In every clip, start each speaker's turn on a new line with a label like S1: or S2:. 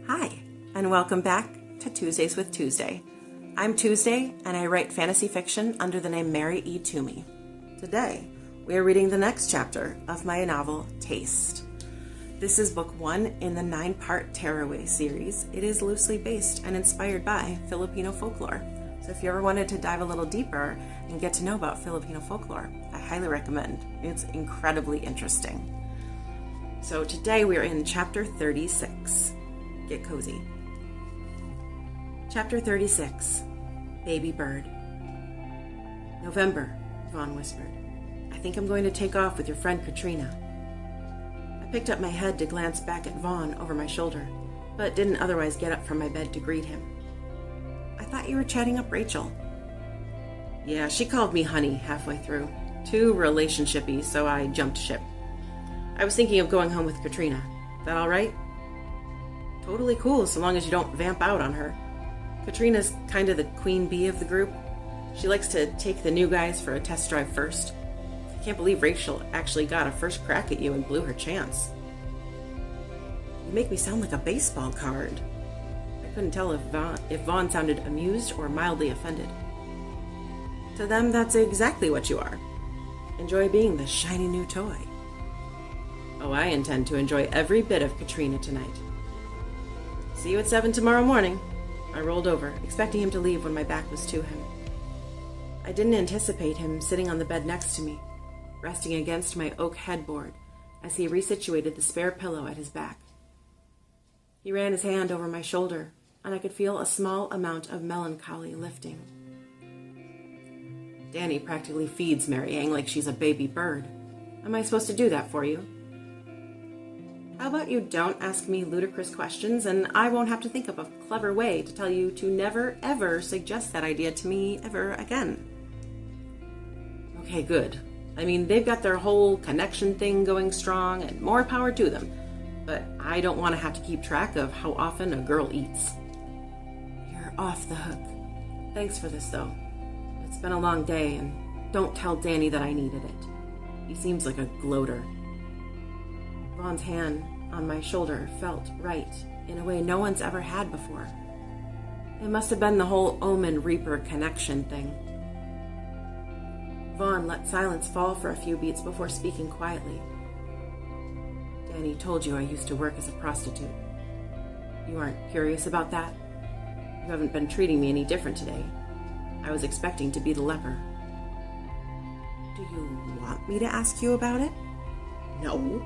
S1: Hi, and welcome back to Tuesdays with Tuesday. I'm Tuesday, and I write fantasy fiction under the name Mary E. Twomey. Today, we are reading the next chapter of my novel, Taste. This is book 1 in the 9-part Tearaway series. It is loosely based and inspired by Filipino folklore. So if you ever wanted to dive a little deeper and get to know about Filipino folklore, I highly recommend. It's incredibly interesting. So today we are in chapter 36. Get cozy. Chapter 36, Baby Bird. November, Vaughn whispered. I think I'm going to take off with your friend Katrina. I picked up my head to glance back at Vaughn over my shoulder, but didn't otherwise get up from my bed to greet him. I thought you were chatting up Rachel. Yeah, she called me honey halfway through. Too relationship-y, so I jumped ship. I was thinking of going home with Katrina. That all right? Totally cool, so long as you don't vamp out on her. Katrina's kind of the queen bee of the group. She likes to take the new guys for a test drive first. I can't believe Rachel actually got a first crack at you and blew her chance. You make me sound like a baseball card. I couldn't tell if Vaughn sounded amused or mildly offended. To them, that's exactly what you are. Enjoy being the shiny new toy. Oh, I intend to enjoy every bit of Katrina tonight. See you at 7 tomorrow morning. I rolled over, expecting him to leave when my back was to him. I didn't anticipate him sitting on the bed next to me, resting against my oak headboard as he resituated the spare pillow at his back. He ran his hand over my shoulder, and I could feel a small amount of melancholy lifting. Danny practically feeds Mary Ann like she's a baby bird. Am I supposed to do that for you? How about you don't ask me ludicrous questions, and I won't have to think of a clever way to tell you to never, ever suggest that idea to me ever again. Okay, good. I mean, they've got their whole connection thing going strong, and more power to them. But I don't want to have to keep track of how often a girl eats. You're off the hook. Thanks for this, though. It's been a long day, and don't tell Danny that I needed it. He seems like a gloater. Vaughn's hand on my shoulder felt right in a way no one's ever had before. It must have been the whole Omen-Reaper connection thing. Vaughn let silence fall for a few beats before speaking quietly. Danny told you I used to work as a prostitute. You aren't curious about that? You haven't been treating me any different today. I was expecting to be the leper. Do you want me to ask you about it? No.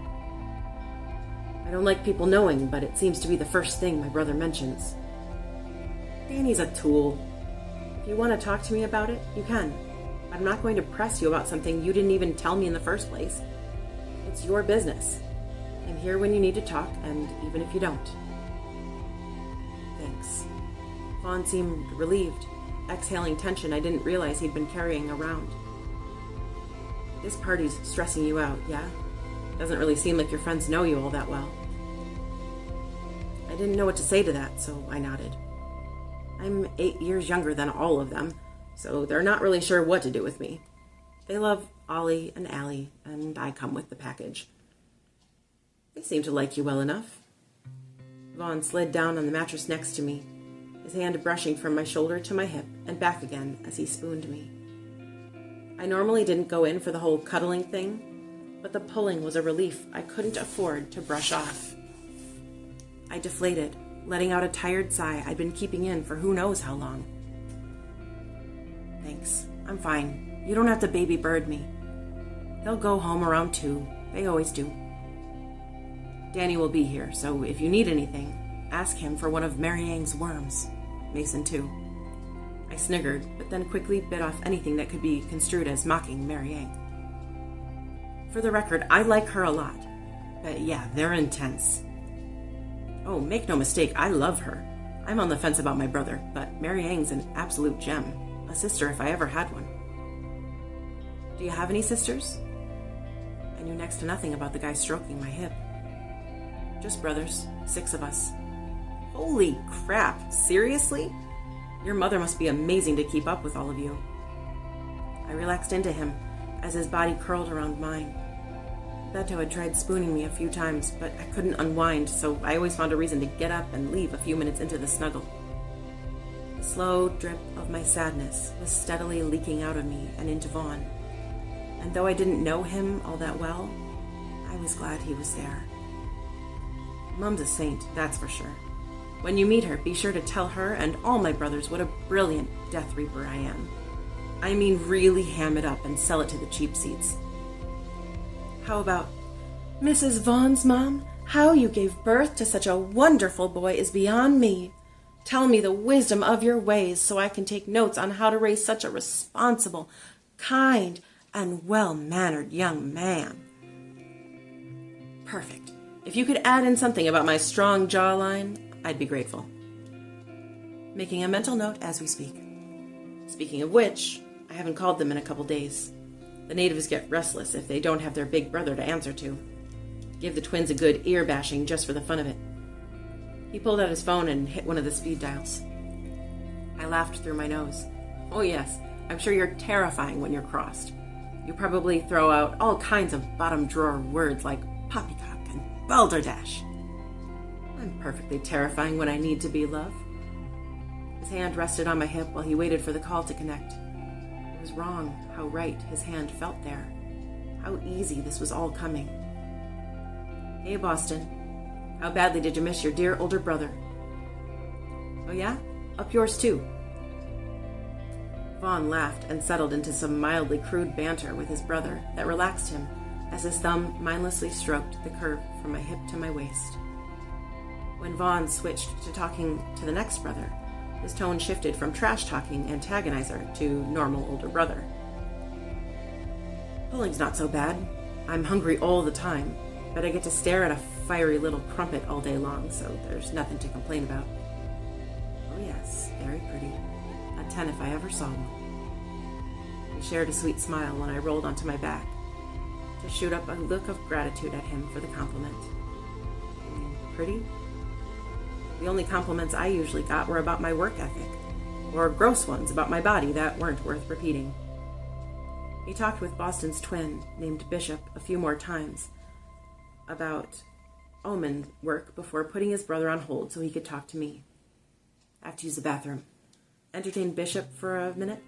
S1: I don't like people knowing, but it seems to be the first thing my brother mentions. Danny's a tool. If you want to talk to me about it, you can. I'm not going to press you about something you didn't even tell me in the first place. It's your business. I'm here when you need to talk, and even if you don't. Thanks. Vaughn seemed relieved, exhaling tension I didn't realize he'd been carrying around. This party's stressing you out, yeah? Doesn't really seem like your friends know you all that well. I didn't know what to say to that, so I nodded. I'm 8 years younger than all of them, so they're not really sure what to do with me. They love Ollie and Allie, and I come with the package. They seem to like you well enough. Vaughn slid down on the mattress next to me, his hand brushing from my shoulder to my hip and back again as he spooned me. I normally didn't go in for the whole cuddling thing, but the pulling was a relief I couldn't afford to brush off. I deflated, letting out a tired sigh I'd been keeping in for who knows how long. Thanks, I'm fine. You don't have to baby bird me. They'll go home around 2. They always do. Danny will be here, so if you need anything, ask him for one of Mary Ann's worms. Mason, too. I sniggered, but then quickly bit off anything that could be construed as mocking Mary Ann. For the record, I like her a lot. But yeah, they're intense. Oh, make no mistake, I love her. I'm on the fence about my brother, but Mary Ann's an absolute gem. A sister if I ever had one. Do you have any sisters? I knew next to nothing about the guy stroking my hip. Just brothers, 6 of us. Holy crap, seriously? Your mother must be amazing to keep up with all of you. I relaxed into him as his body curled around mine. Bento had tried spooning me a few times, but I couldn't unwind, so I always found a reason to get up and leave a few minutes into the snuggle. The slow drip of my sadness was steadily leaking out of me and into Vaughn, and though I didn't know him all that well, I was glad he was there. Mom's a saint, that's for sure. When you meet her, be sure to tell her and all my brothers what a brilliant Death Reaper I am. I mean really ham it up and sell it to the cheap seats. How about, Mrs. Vaughn's mom, how you gave birth to such a wonderful boy is beyond me. Tell me the wisdom of your ways so I can take notes on how to raise such a responsible, kind, and well-mannered young man. Perfect. If you could add in something about my strong jawline, I'd be grateful. Making a mental note as we speak. Speaking of which, I haven't called them in a couple days. The natives get restless if they don't have their big brother to answer to. Give the twins a good ear bashing just for the fun of it. He pulled out his phone and hit one of the speed dials. I laughed through my nose. Oh yes, I'm sure you're terrifying when you're crossed. You probably throw out all kinds of bottom drawer words like poppycock and balderdash. I'm perfectly terrifying when I need to be, love. His hand rested on my hip while he waited for the call to connect. It was wrong how right his hand felt there. How easy this was all coming. Hey, Boston. How badly did you miss your dear older brother? Oh yeah? Up yours too. Vaughn laughed and settled into some mildly crude banter with his brother that relaxed him as his thumb mindlessly stroked the curve from my hip to my waist. When Vaughn switched to talking to the next brother, his tone shifted from trash-talking antagonizer to normal older brother. Pulling's not so bad. I'm hungry all the time, but I get to stare at a fiery little crumpet all day long, so there's nothing to complain about. Oh yes, very pretty. A 10 if I ever saw one. We shared a sweet smile when I rolled onto my back to shoot up a look of gratitude at him for the compliment. Pretty? The only compliments I usually got were about my work ethic, or gross ones about my body that weren't worth repeating. He talked with Boston's twin, named Bishop, a few more times about omen work before putting his brother on hold so he could talk to me. I have to use the bathroom. Entertain Bishop for a minute?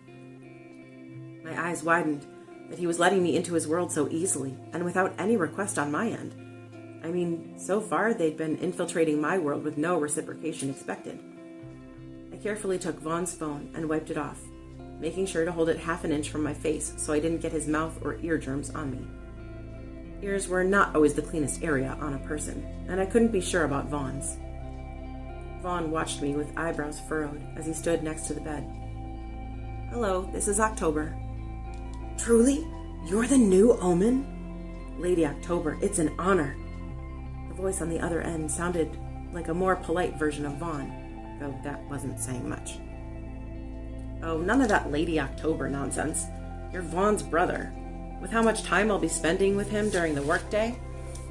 S1: My eyes widened that he was letting me into his world so easily and without any request on my end. I mean, so far they'd been infiltrating my world with no reciprocation expected. I carefully took Vaughn's phone and wiped it off, making sure to hold it half an inch from my face so I didn't get his mouth or ear germs on me. Ears were not always the cleanest area on a person, and I couldn't be sure about Vaughn's. Vaughn watched me with eyebrows furrowed as he stood next to the bed. Hello, this is October. Truly? You're the new omen? Lady October, it's an honor. The voice on the other end sounded like a more polite version of Vaughn, though that wasn't saying much. Oh, none of that Lady October nonsense. You're Vaughn's brother. With how much time I'll be spending with him during the workday,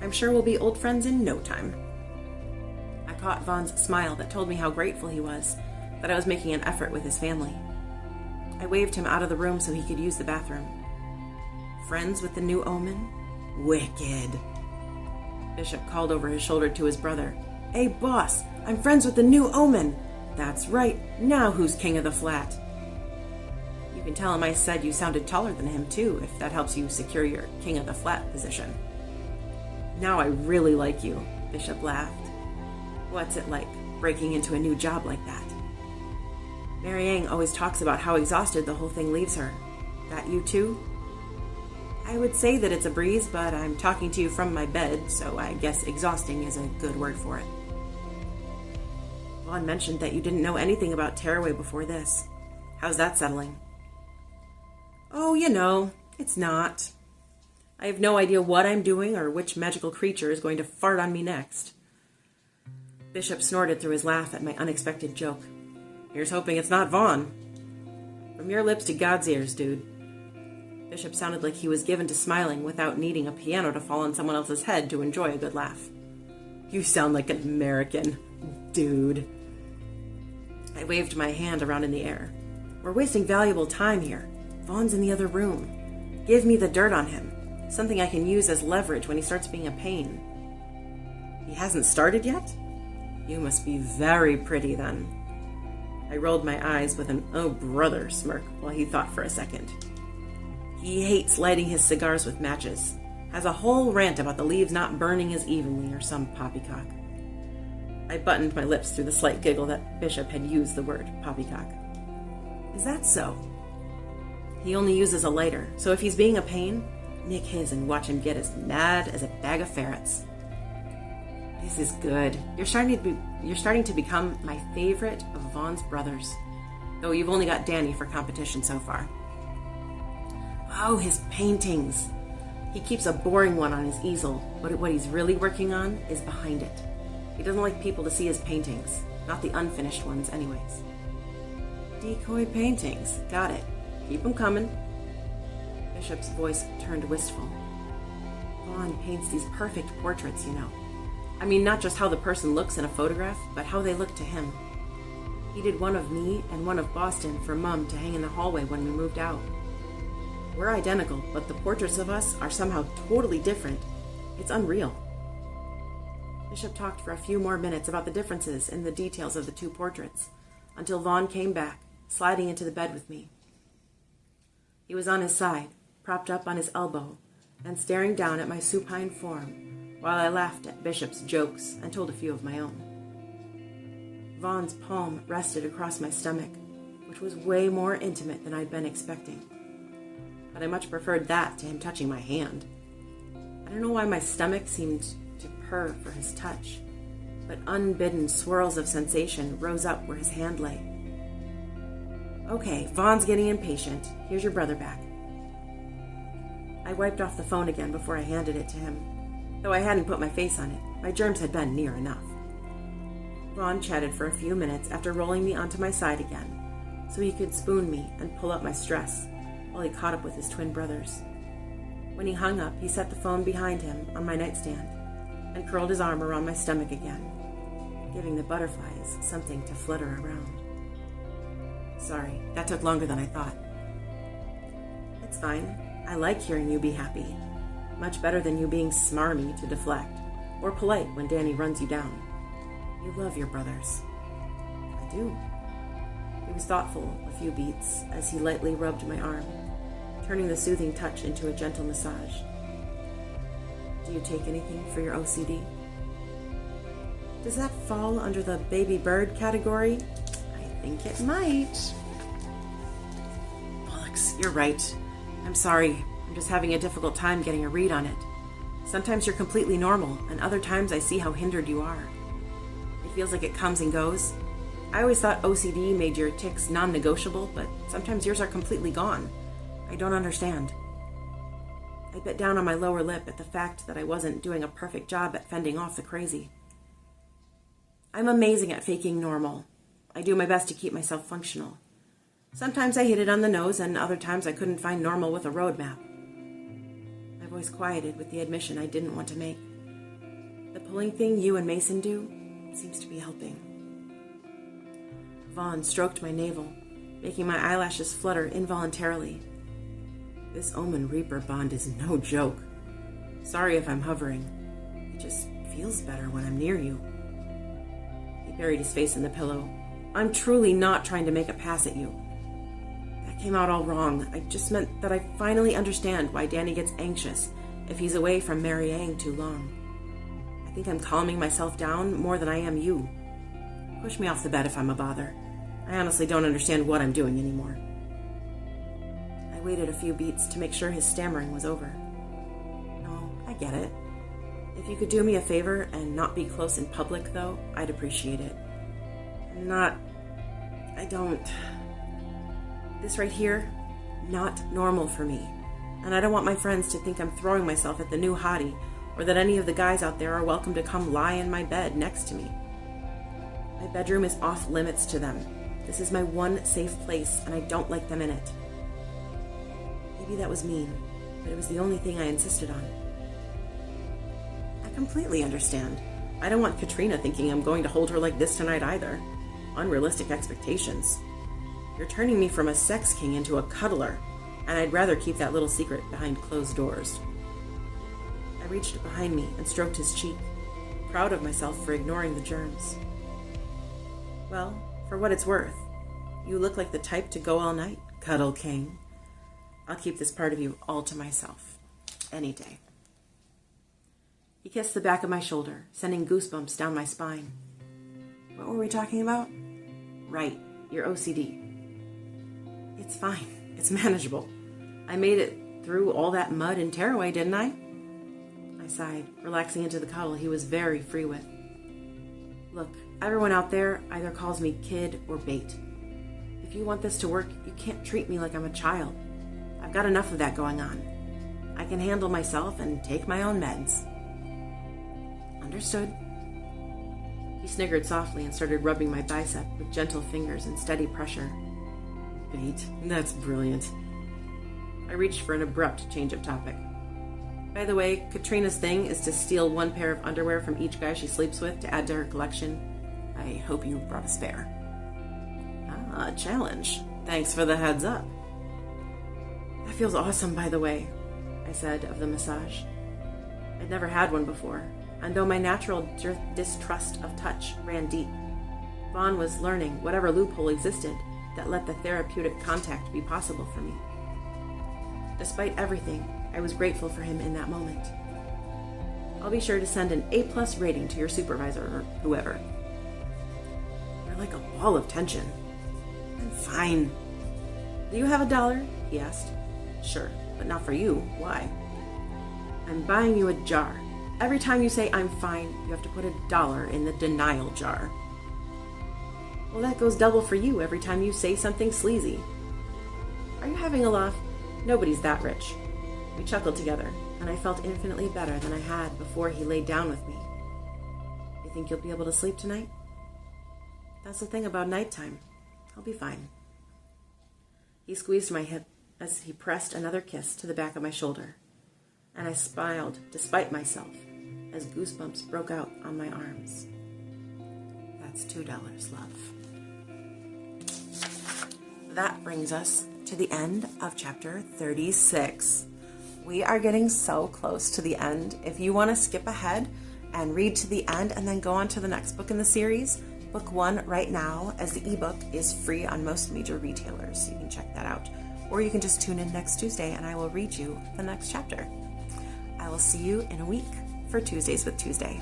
S1: I'm sure we'll be old friends in no time. I caught Vaughn's smile that told me how grateful he was that I was making an effort with his family. I waved him out of the room so he could use the bathroom. Friends with the new omen? Wicked. Bishop called over his shoulder to his brother. Hey, boss, I'm friends with the new omen. That's right. Now who's king of the flat? You can tell him I said you sounded taller than him, too, if that helps you secure your king of the flat position. Now I really like you, Bishop laughed. What's it like, breaking into a new job like that? Mary Ann always talks about how exhausted the whole thing leaves her. That you, too? I would say that it's a breeze, but I'm talking to you from my bed, so I guess exhausting is a good word for it. Vaughn mentioned that you didn't know anything about Tearaway before this. How's that settling? Oh, you know, it's not. I have no idea what I'm doing or which magical creature is going to fart on me next. Bishop snorted through his laugh at my unexpected joke. Here's hoping it's not Vaughn. From your lips to God's ears, dude. Bishop sounded like he was given to smiling without needing a piano to fall on someone else's head to enjoy a good laugh. You sound like an American, dude. I waved my hand around in the air. We're wasting valuable time here. Vaughn's in the other room. Give me the dirt on him. something I can use as leverage when he starts being a pain. He hasn't started yet? You must be very pretty then. I rolled my eyes with an "oh brother" smirk while he thought for a second. He hates lighting his cigars with matches, has a whole rant about the leaves not burning as evenly or some poppycock. I buttoned my lips through the slight giggle that Bishop had used the word poppycock. Is that so? He only uses a lighter, so if he's being a pain, nick his and watch him get as mad as a bag of ferrets. This is good. You're starting to become my favorite of Vaughn's brothers, though you've only got Danny for competition so far. Oh, his paintings. He keeps a boring one on his easel, but what he's really working on is behind it. He doesn't like people to see his paintings, not the unfinished ones anyways. Decoy paintings. Got it. Keep them coming. Bishop's voice turned wistful. Vaughn paints these perfect portraits, you know. I mean, not just how the person looks in a photograph, but how they look to him. He did one of me and one of Boston for Mum to hang in the hallway when we moved out. We're identical, but the portraits of us are somehow totally different. It's unreal. Bishop talked for a few more minutes about the differences in the details of the two portraits, until Vaughn came back, sliding into the bed with me. He was on his side, propped up on his elbow, and staring down at my supine form, while I laughed at Bishop's jokes and told a few of my own. Vaughn's palm rested across my stomach, which was way more intimate than I'd been expecting. But I much preferred that to him touching my hand. I don't know why my stomach seemed to purr for his touch, but unbidden swirls of sensation rose up where his hand lay. Okay, Vaughn's getting impatient. Here's your brother back. I wiped off the phone again before I handed it to him. Though I hadn't put my face on it, my germs had been near enough. Vaughn chatted for a few minutes after rolling me onto my side again, so he could spoon me and pull up my stress while he caught up with his twin brothers. When he hung up, he set the phone behind him on my nightstand and curled his arm around my stomach again, giving the butterflies something to flutter around. Sorry, that took longer than I thought. It's fine. I like hearing you be happy. Much better than you being smarmy to deflect, or polite when Danny runs you down. You love your brothers. I do. He was thoughtful a few beats as he lightly rubbed my arm, turning the soothing touch into a gentle massage. Do you take anything for your OCD? Does that fall under the baby bird category? I think it might. Bollocks, you're right. I'm sorry. I'm just having a difficult time getting a read on it. Sometimes you're completely normal, and other times I see how hindered you are. It feels like it comes and goes. I always thought OCD made your tics non-negotiable, but sometimes yours are completely gone. I don't understand. I bit down on my lower lip at the fact that I wasn't doing a perfect job at fending off the crazy. I'm amazing at faking normal. I do my best to keep myself functional. Sometimes I hit it on the nose, and other times I couldn't find normal with a roadmap. My voice quieted with the admission I didn't want to make. The pulling thing you and Mason do seems to be helping. Vaughn stroked my navel, making my eyelashes flutter involuntarily. This Omen Reaper bond is no joke. Sorry if I'm hovering. It just feels better when I'm near you. He buried his face in the pillow. I'm truly not trying to make a pass at you. That came out all wrong. I just meant that I finally understand why Danny gets anxious if he's away from Mary Ann too long. I think I'm calming myself down more than I am you. Push me off the bed if I'm a bother. I honestly don't understand what I'm doing anymore. I waited a few beats to make sure his stammering was over. No, I get it. If you could do me a favor and not be close in public, though, I'd appreciate it. This right here, not normal for me. And I don't want my friends to think I'm throwing myself at the new hottie, or that any of the guys out there are welcome to come lie in my bed next to me. My bedroom is off limits to them. This is my one safe place, and I don't like them in it. Maybe that was mean, but it was the only thing I insisted on. I completely understand. I don't want Katrina thinking I'm going to hold her like this tonight either. Unrealistic expectations. You're turning me from a sex king into a cuddler, and I'd rather keep that little secret behind closed doors. reached behind me and stroked his cheek, proud of myself for ignoring the germs. Well, for what it's worth, you look like the type to go all night, Cuddle King. I'll keep this part of you all to myself, any day. He kissed the back of my shoulder, sending goosebumps down my spine. What were we talking about? Right, your OCD. It's fine. It's manageable. I made it through all that mud and tearaway, didn't I? I sighed, relaxing into the cuddle he was very free with. Look, everyone out there either calls me kid or bait. If you want this to work, you can't treat me like I'm a child. I've got enough of that going on. I can handle myself and take my own meds. Understood. He sniggered softly and started rubbing my bicep with gentle fingers and steady pressure. Bait? That's brilliant. I reached for an abrupt change of topic. By the way, Katrina's thing is to steal one pair of underwear from each guy she sleeps with to add to her collection. I hope you brought a spare. Ah, a challenge. Thanks for the heads up. That feels awesome, by the way, I said of the massage. I'd never had one before, and though my natural distrust of touch ran deep, Vaughn was learning whatever loophole existed that let the therapeutic contact be possible for me. Despite everything, I was grateful for him in that moment. I'll be sure to send an A+ rating to your supervisor or whoever. You're like a ball of tension. I'm fine. Do you have $1? He asked. Sure, but not for you. Why? I'm buying you a jar. Every time you say I'm fine, you have to put $1 in the denial jar. Well, that goes double for you every time you say something sleazy. Are you having a laugh? Nobody's that rich. We chuckled together, and I felt infinitely better than I had before he laid down with me. You think you'll be able to sleep tonight? That's the thing about nighttime. I'll be fine. He squeezed my hip as he pressed another kiss to the back of my shoulder, and I smiled despite myself as goosebumps broke out on my arms. That's $2, love. That brings us to the end of chapter 36. We are getting so close to the end. If you want to skip ahead and read to the end and then go on to the next book in the series, book 1 right now, as the ebook is free on most major retailers. You can check that out. Or you can just tune in next Tuesday and I will read you the next chapter. I will see you in a week for Tuesdays with Tuesday.